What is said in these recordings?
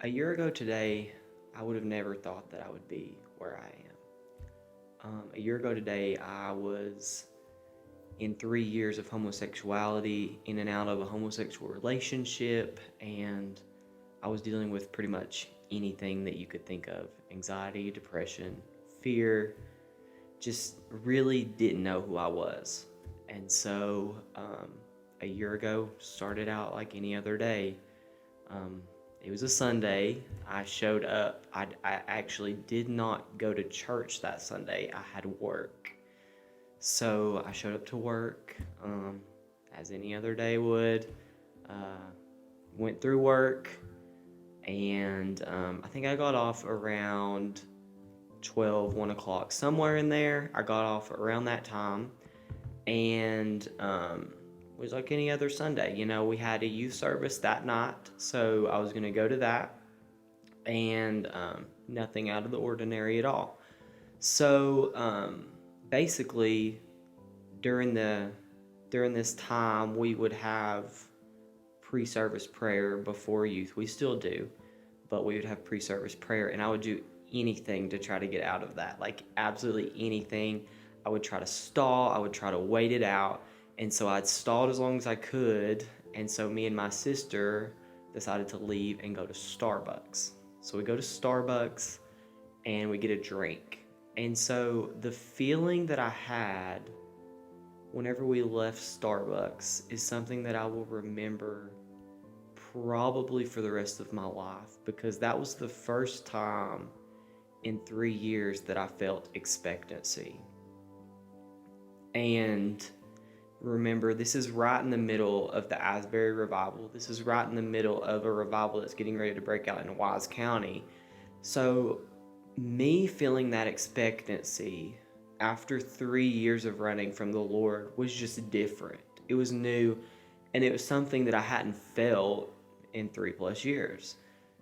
A year ago today, I would have never thought that I would be where I am. A year ago today, I was in 3 years of homosexuality, in and out of a homosexual relationship, and I was dealing with pretty much anything that you could think of: anxiety, depression, fear, just really didn't know who I was. And so, a year ago, started out like any other day. Um, it was a Sunday. I showed up. I actually did not go to church that Sunday. I had work. So I showed up to work as any other day would. Uh, Went through work, and I think I got off around 12, 1 o'clock, somewhere in there. I got off around that time, and it was like any other Sunday. We had a youth service that night, so I was going to go to that, and nothing out of the ordinary at all. So basically, during this time, we would have pre-service prayer before youth. We still do, but we would have pre-service prayer, and I would do anything to try to get out of that, like absolutely anything. I would try to stall. I would try to wait it out, and so I'd stalled as long as I could, and so me and my sister decided to leave and go to Starbucks. So we go to Starbucks and we get a drink. And so the feeling that I had whenever we left Starbucks is something that I will remember probably for the rest of my life, because that was the first time in 3 years that I felt expectancy. And remember, this is right in the middle of the Asbury revival. This is right in the middle of a revival that's getting ready to break out in Wise County. So me feeling that expectancy after 3 years of running from the Lord was just different. It was new, and it was something that I hadn't felt in 3+ years.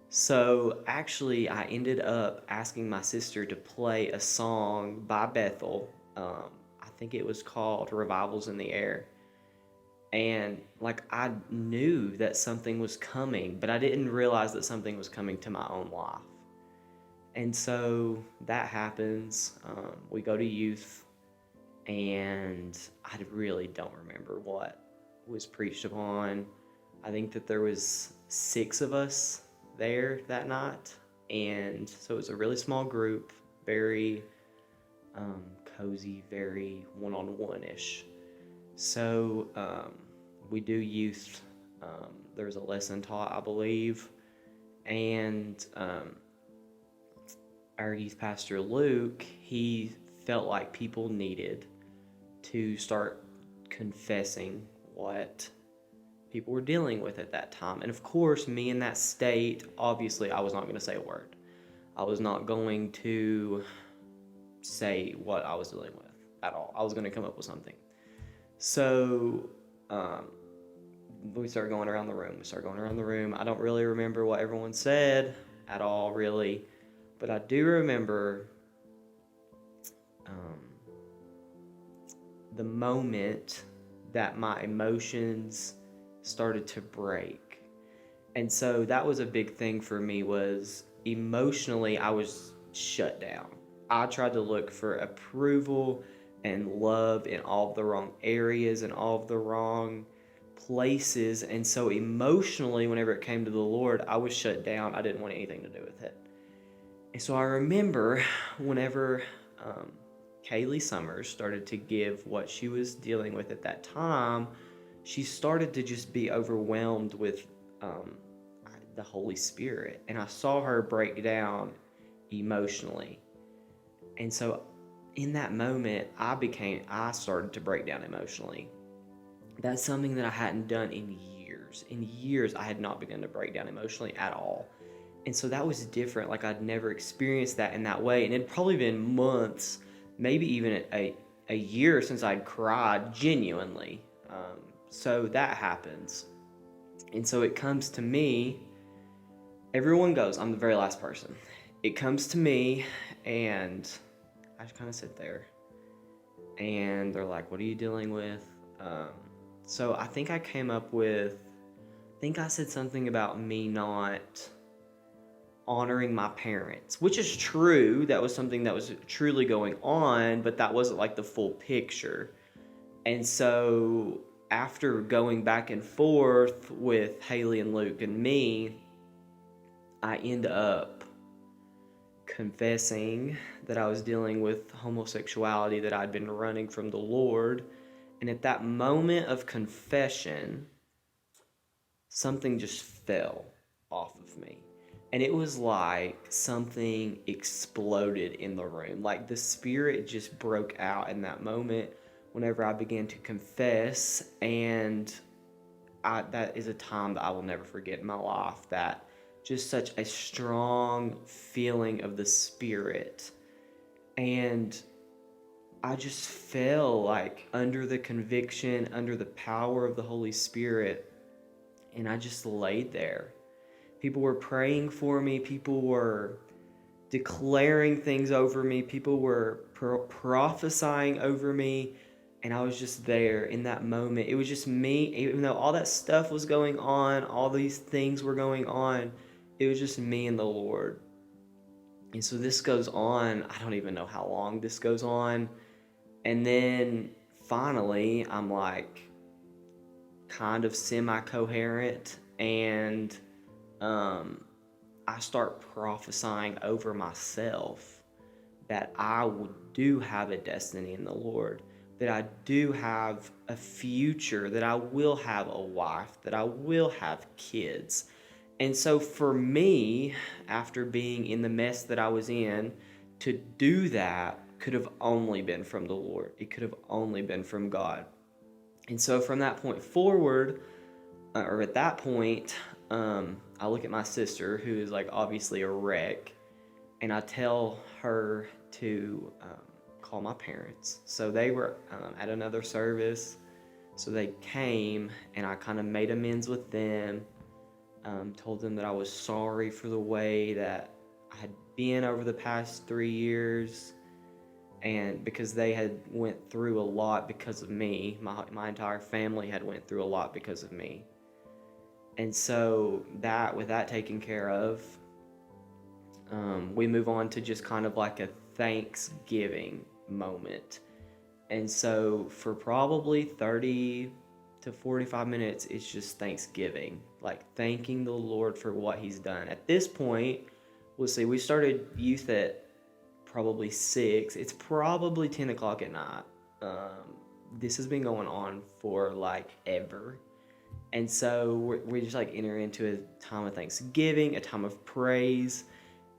So actually, I ended up asking my sister to play a song by Bethel. I think it was called Revivals in the Air. And like, I knew that something was coming, but I didn't realize that something was coming to my own life. And so that happens. We go to youth, and I really don't remember what was preached upon. I think that there was 6 of us there that night, and so it was a really small group, very cozy, very one-on-one-ish. So we do youth. There's a lesson taught, I believe, and our youth pastor Luke, he felt like people needed to start confessing what people were dealing with at that time. And of course, me in that state, obviously I was not going to say a word. I was not going to say what I was dealing with at all. I was going to come up with something. So we started going around the room. I don't really remember what everyone said at all, really. But I do remember the moment that my emotions started to break. And so that was a big thing for me, was emotionally I was shut down. I tried to look for approval and love in all of the wrong areas and all of the wrong places. And so emotionally, whenever it came to the Lord, I was shut down. I didn't want anything to do with it. And so I remember whenever Kaylee Summers started to give what she was dealing with at that time, she started to just be overwhelmed with the Holy Spirit. And I saw her break down emotionally. And so in that moment, I started to break down emotionally. That's something that I hadn't done in years. In years, I had not begun to break down emotionally at all. And so that was different. Like, I'd never experienced that in that way. And it'd probably been months, maybe even a year since I'd cried genuinely. So that happens. And so it comes to me. Everyone goes. I'm the very last person. It comes to me, and I just kind of sit there. And they're like, what are you dealing with? So I think I came up with, I think I said something about me not honoring my parents, which is true. That was something that was truly going on, but that wasn't like the full picture. And so after going back and forth with Haley and Luke and me, I end up confessing that I was dealing with homosexuality, that I'd been running from the Lord. And at that moment of confession, something just fell off of me. And it was like something exploded in the room. Like the Spirit just broke out in that moment whenever I began to confess. And that is a time that I will never forget in my life. That just such a strong feeling of the Spirit. And I just fell like under the conviction, under the power of the Holy Spirit. And I just laid there. People were praying for me. People were declaring things over me. People were prophesying over me. And I was just there in that moment. It was just me. Even though all that stuff was going on, all these things were going on, it was just me and the Lord. And so this goes on. I don't even know how long this goes on. And then finally, I'm like kind of semi-coherent. And I start prophesying over myself that I do have a destiny in the Lord, that I do have a future, that I will have a wife, that I will have kids. And so for me, after being in the mess that I was in, to do that could have only been from the Lord. It could have only been from God. And so from that point forward, or at that point, I look at my sister, who is like obviously a wreck, and I tell her to call my parents. So they were at another service, so they came, and I kind of made amends with them, told them that I was sorry for the way that I had been over the past 3 years, and because they had went through a lot because of me. My entire family had went through a lot because of me. And so with that taken care of, we move on to just kind of like a Thanksgiving moment. And so for probably 30 to 45 minutes, it's just Thanksgiving, like thanking the Lord for what He's done. At this point, we'll see, we started youth at probably 6. It's probably 10 o'clock at night. This has been going on for like ever. And so we just like enter into a time of Thanksgiving, a time of praise.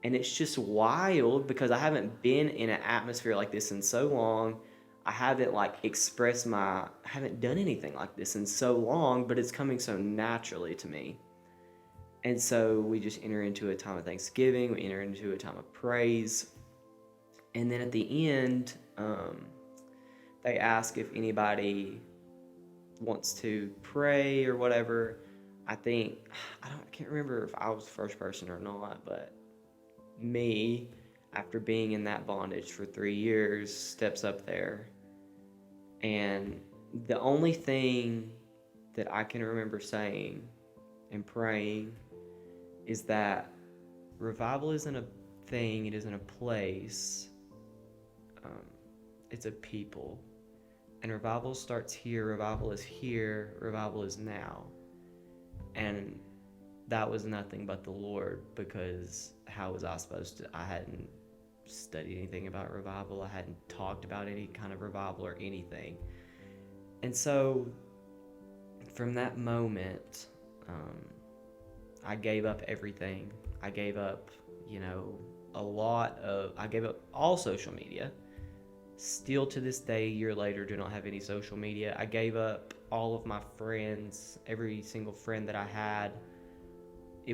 And it's just wild because I haven't been in an atmosphere like this in so long. I haven't haven't done anything like this in so long, but it's coming so naturally to me. And so we just enter into a time of Thanksgiving. We enter into a time of praise. And then at the end, they ask if anybody wants to pray or whatever. I can't remember if I was the first person or not, but me, after being in that bondage for 3 years, steps up there. And the only thing that I can remember saying and praying is that revival isn't a thing, it isn't a place, it's a people. And revival starts here, revival is now. And that was nothing but the Lord, because how was I supposed to? I hadn't studied anything about revival. I hadn't talked about any kind of revival or anything. And so from that moment, I gave up everything. I gave up, I gave up all social media. Still to this day, a year later, do not have any social media. I gave up all of my friends, every single friend that I had. I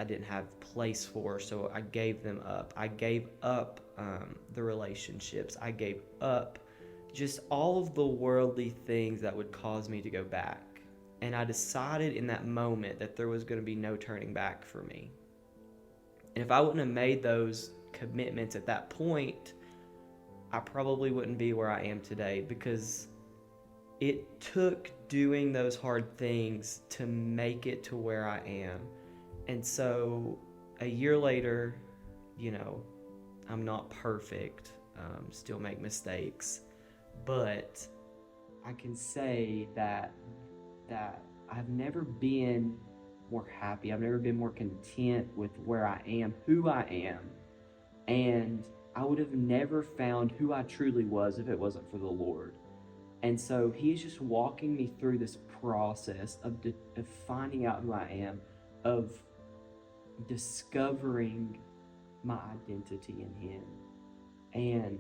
didn't have place for, so I gave them up. I gave up the relationships. I gave up just all of the worldly things that would cause me to go back. And I decided in that moment that there was going to be no turning back for me. And if I wouldn't have made those commitments at that point, I probably wouldn't be where I am today, because it took doing those hard things to make it to where I am. And so a year later, you know, I'm not perfect, still make mistakes, but I can say that I've never been more happy. I've never been more content with where I am, who I am, and I would have never found who I truly was if it wasn't for the Lord. And so He's just walking me through this process of finding out who I am, of discovering my identity in Him. And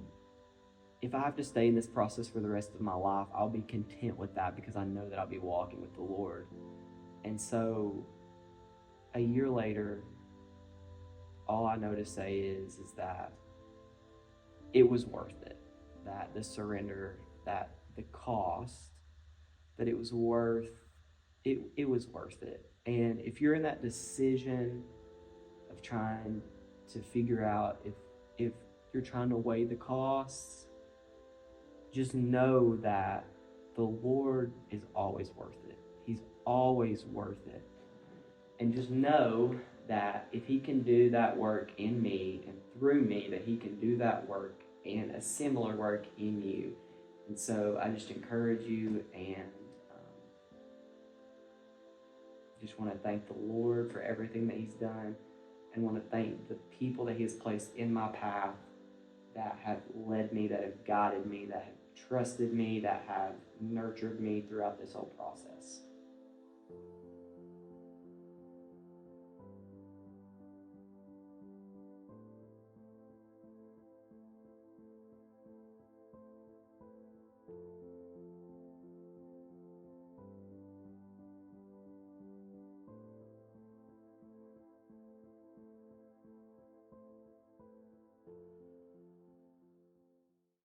if I have to stay in this process for the rest of my life, I'll be content with that because I know that I'll be walking with the Lord. And so a year later, all I know to say is that it was worth it. That the surrender, that the cost, that it was worth it. And if you're in that decision of trying to figure out if you're trying to weigh the costs, just know that the Lord is always worth it. He's always worth it. And just know that if He can do that work in me and through me, that He can do that work and a similar work in you. And so I just encourage you and just want to thank the Lord for everything that He's done, and want to thank the people that He has placed in my path that have led me, that have guided me, that have trusted me, that have nurtured me throughout this whole process.